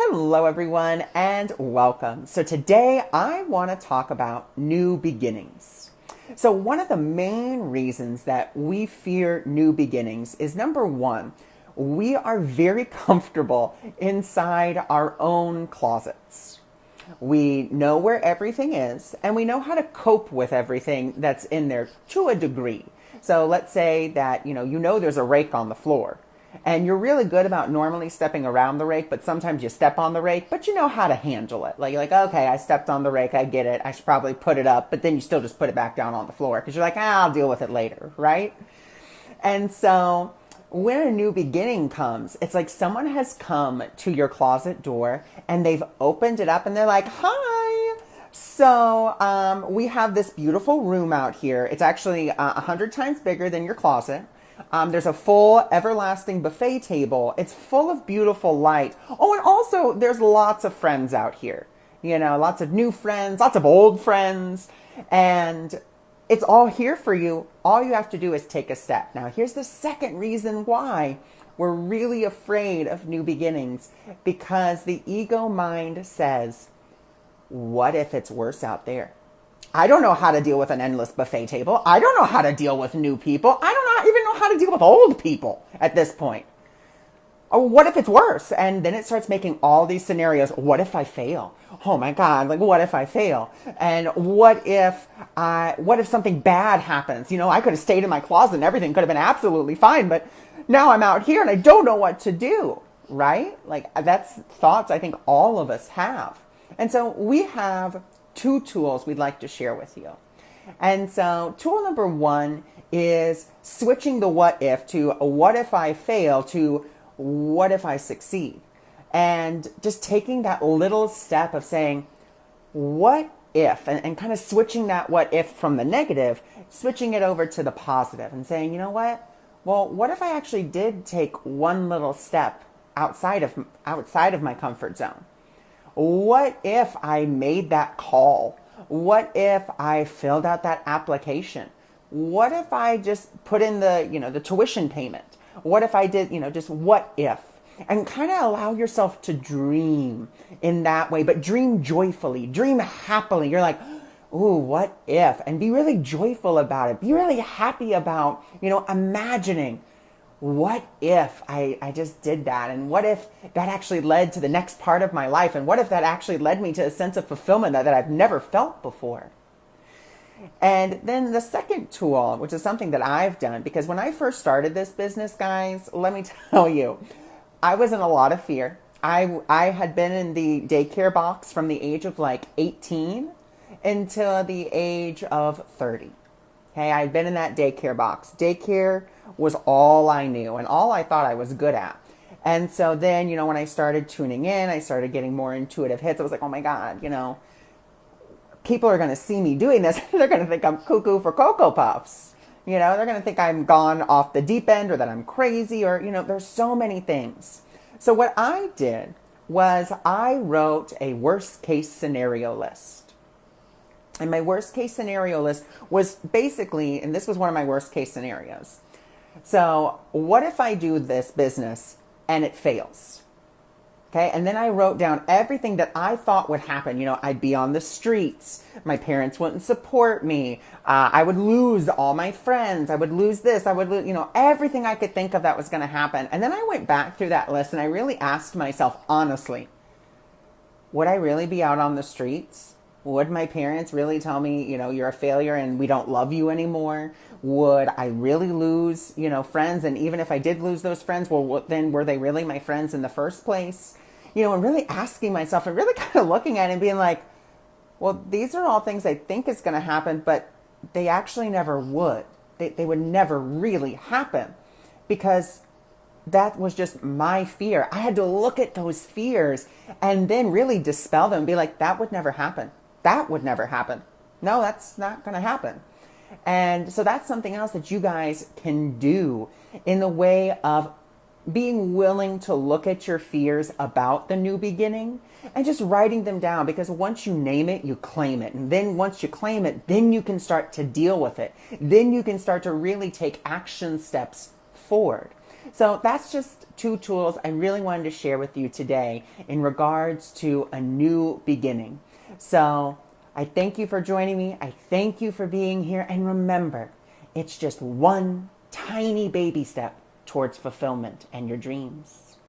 Hello, everyone, and welcome. So today I want to talk about new beginnings. So one of the main reasons that we fear new beginnings is number one, we are very comfortable inside our own closets. We know where everything is and we know how to cope with everything that's in there to a degree. So let's say that you know there's a rake on the floor and you're really good about normally stepping around the rake, but sometimes you step on the rake, but you know how to handle it. Like you're like, okay, I stepped on the rake, I get it. I should probably put it up, but then you still just put it back down on the floor because you're like, I'll deal with it later, right? And so when a new beginning comes, it's like someone has come to your closet door and they've opened it up and they're like, hi. So we have this beautiful room out here. It's actually 100 times bigger than your closet. There's a full everlasting buffet table. It's full of beautiful light. Oh, and also there's lots of friends out here. You know, lots of new friends, lots of old friends. And it's all here for you. All you have to do is take a step. Now, here's the second reason why we're really afraid of new beginnings. Because the ego mind says, what if it's worse out there? I don't know how to deal with an endless buffet table. I don't know how to deal with new people. I don't even know how to deal with old people at this point. Oh, what if it's worse? And then it starts making all these scenarios. What if I fail? Oh my God, like what if I fail? And what if something bad happens? You know, I could have stayed in my closet and everything could have been absolutely fine, but now I'm out here and I don't know what to do, right? Like that's thoughts I think all of us have. And so we have two tools we'd like to share with you. And so tool number one is switching the what if to what if I fail to what if I succeed? And just taking that little step of saying, what if, and kind of switching that what if from the negative, switching it over to the positive and saying, you know what? Well, what if I actually did take one little step outside of my comfort zone? What if I made that call? What if I filled out that application? What if I just put in the tuition payment? What if I did, just what if? And kind of allow yourself to dream in that way, but dream joyfully, dream happily. You're like, ooh, what if? And be really joyful about it. Be really happy about, imagining what if I just did that? And what if that actually led to the next part of my life? And what if that actually led me to a sense of fulfillment that I've never felt before? And then the second tool, which is something that I've done, because when I first started this business, guys, let me tell you, I was in a lot of fear. I had been in the daycare box from the age of like 18 until the age of 30. Okay, I'd been in that daycare box. Daycare was all I knew and all I thought I was good at. And so then, when I started tuning in, I started getting more intuitive hits. I was like, oh my God, people are going to see me doing this. They're going to think I'm cuckoo for Cocoa Puffs. They're going to think I'm gone off the deep end or that I'm crazy or, there's so many things. So what I did was I wrote a worst case scenario list. And my worst case scenario list was basically, and this was one of my worst case scenarios. So what if I do this business and it fails? Okay. And then I wrote down everything that I thought would happen. I'd be on the streets. My parents wouldn't support me. I would lose all my friends. I would lose this. I would lose, everything I could think of that was going to happen. And then I went back through that list and I really asked myself, honestly, would I really be out on the streets? Would my parents really tell me, you're a failure and we don't love you anymore? Would I really lose, friends? And even if I did lose those friends, well, then were they really my friends in the first place? And really asking myself and really kind of looking at it and being like, well, these are all things I think is going to happen, but they actually never would. They would never really happen because that was just my fear. I had to look at those fears and then really dispel them and be like, that would never happen. That would never happen. No, that's not going to happen. And so that's something else that you guys can do in the way of being willing to look at your fears about the new beginning and just writing them down, because once you name it, you claim it. And then once you claim it, then you can start to deal with it. Then you can start to really take action steps forward. So that's just two tools I really wanted to share with you today in regards to a new beginning. So I thank you for joining me. I thank you for being here. And remember, it's just one tiny baby step towards fulfillment and your dreams.